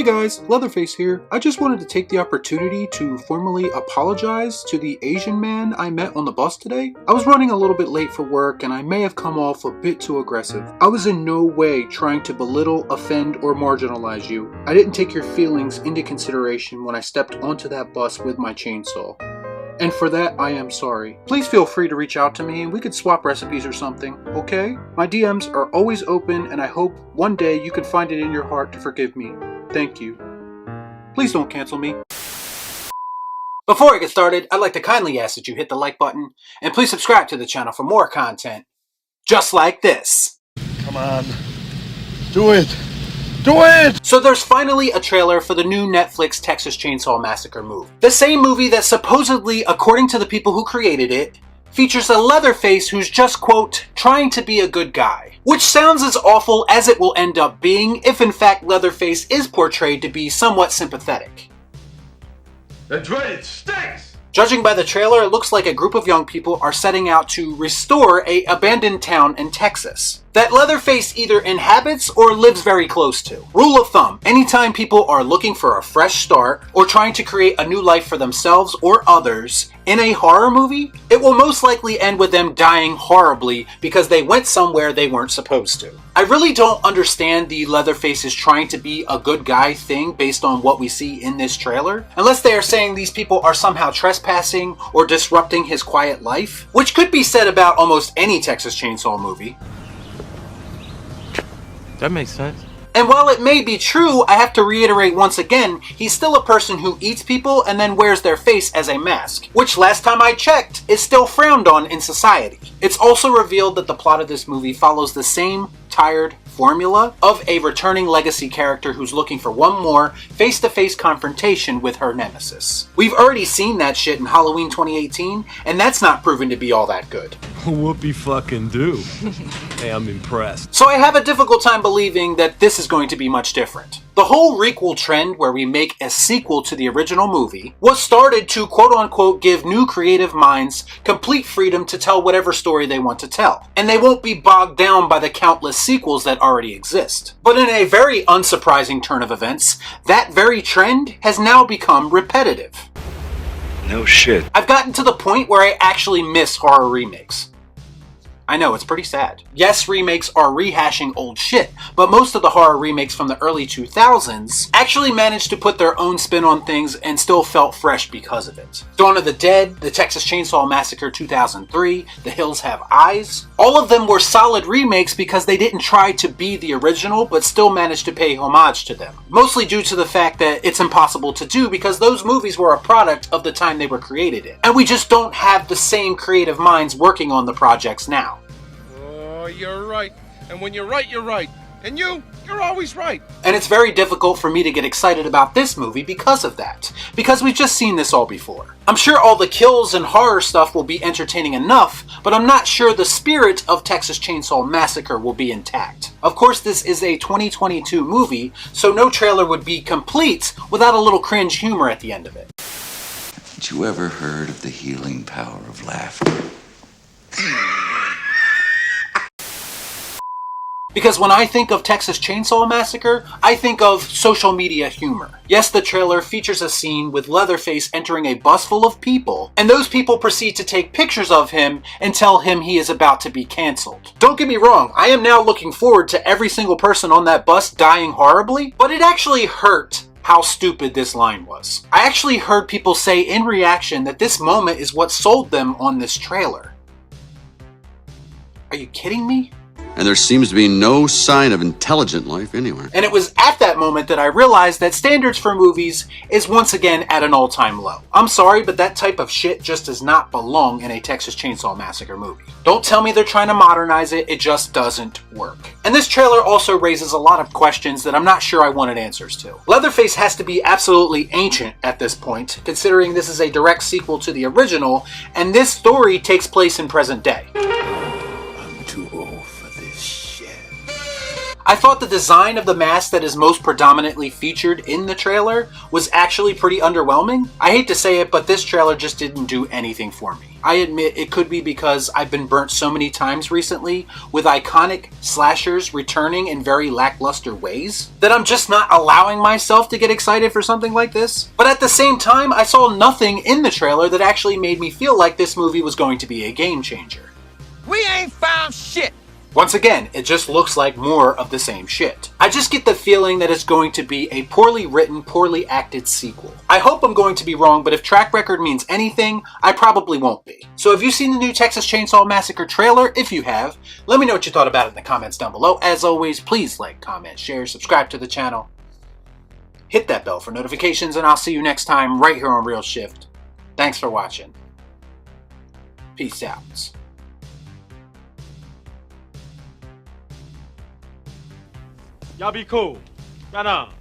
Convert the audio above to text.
Hey guys, Leatherface here. I just wanted to take the opportunity to formally apologize to the Asian man I met on the bus today. I was running a little bit late for work and I may have come off a bit too aggressive. I was in no way trying to belittle, offend, or marginalize you. I didn't take your feelings into consideration when I stepped onto that bus with my chainsaw. And for that, I am sorry. Please feel free to reach out to me and we could swap recipes or something, okay? My DMs are always open and I hope one day you can find it in your heart to forgive me. Thank you. Please don't cancel me. Before I get started, I'd like to kindly ask that you hit the like button and please subscribe to the channel for more content just like this. Come on. Do it. Do it! So there's finally a trailer for the new Netflix Texas Chainsaw Massacre movie. The same movie that supposedly, according to the people who created it, features a Leatherface who's just, quote, trying to be a good guy. Which sounds as awful as it will end up being if in fact Leatherface is portrayed to be somewhat sympathetic. That's right, it stinks! Judging by the trailer, it looks like a group of young people are setting out to restore an abandoned town in Texas that Leatherface either inhabits or lives very close to. Rule of thumb, anytime people are looking for a fresh start or trying to create a new life for themselves or others in a horror movie, it will most likely end with them dying horribly because they went somewhere they weren't supposed to. I really don't understand the Leatherface is trying to be a good guy thing based on what we see in this trailer, unless they are saying these people are somehow trespassing or disrupting his quiet life, which could be said about almost any Texas Chainsaw movie. That makes sense. And while it may be true, I have to reiterate once again, he's still a person who eats people and then wears their face as a mask, which last time I checked is still frowned on in society. It's also revealed that the plot of this movie follows the same tired formula of a returning legacy character who's looking for one more face-to-face confrontation with her nemesis. We've already seen that shit in Halloween 2018, and that's not proven to be all that good. Whoopie fucking do. Hey, I'm impressed. So I have a difficult time believing that this is going to be much different. The whole requel trend where we make a sequel to the original movie was started to quote-unquote give new creative minds complete freedom to tell whatever story they want to tell, and they won't be bogged down by the countless sequels that already exist. But in a very unsurprising turn of events, that very trend has now become repetitive. No shit. I've gotten to the point where I actually miss horror remakes. I know, it's pretty sad. Yes, remakes are rehashing old shit, but most of the horror remakes from the early 2000s actually managed to put their own spin on things and still felt fresh because of it. Dawn of the Dead, the Texas Chainsaw Massacre 2003, The Hills Have Eyes, all of them were solid remakes because they didn't try to be the original but still managed to pay homage to them. Mostly due to the fact that it's impossible to do because those movies were a product of the time they were created in. And we just don't have the same creative minds working on the projects now. Oh, you're right. And when you're right, you're right. And you're always right. And it's very difficult for me to get excited about this movie because of that. Because we've just seen this all before. I'm sure all the kills and horror stuff will be entertaining enough, but I'm not sure the spirit of Texas Chainsaw Massacre will be intact. Of course, this is a 2022 movie, so no trailer would be complete without a little cringe humor at the end of it. Had you ever heard of the healing power of laughter? Because when I think of Texas Chainsaw Massacre, I think of social media humor. Yes, the trailer features a scene with Leatherface entering a bus full of people, and those people proceed to take pictures of him and tell him he is about to be cancelled. Don't get me wrong, I am now looking forward to every single person on that bus dying horribly, but it actually hurt how stupid this line was. I actually heard people say in reaction that this moment is what sold them on this trailer. Are you kidding me? And there seems to be no sign of intelligent life anywhere. And it was at that moment that I realized that standards for movies is once again at an all-time low. I'm sorry, but that type of shit just does not belong in a Texas Chainsaw Massacre movie. Don't tell me they're trying to modernize it, it just doesn't work. And this trailer also raises a lot of questions that I'm not sure I wanted answers to. Leatherface has to be absolutely ancient at this point, considering this is a direct sequel to the original, and this story takes place in present day. I'm too old for this shit. I thought the design of the mask that is most predominantly featured in the trailer was actually pretty underwhelming. I hate to say it, but this trailer just didn't do anything for me. I admit it could be because I've been burnt so many times recently with iconic slashers returning in very lackluster ways that I'm just not allowing myself to get excited for something like this. But at the same time, I saw nothing in the trailer that actually made me feel like this movie was going to be a game changer. We ain't found shit. Once again, it just looks like more of the same shit. I just get the feeling that it's going to be a poorly written, poorly acted sequel. I hope I'm going to be wrong, but if track record means anything, I probably won't be. So have you seen the new Texas Chainsaw Massacre trailer? If you have, let me know what you thought about it in the comments down below. As always, please like, comment, share, subscribe to the channel. Hit that bell for notifications, and I'll see you next time right here on Real Shift. Thanks for watching. Peace out. Y'all be cool. Right on.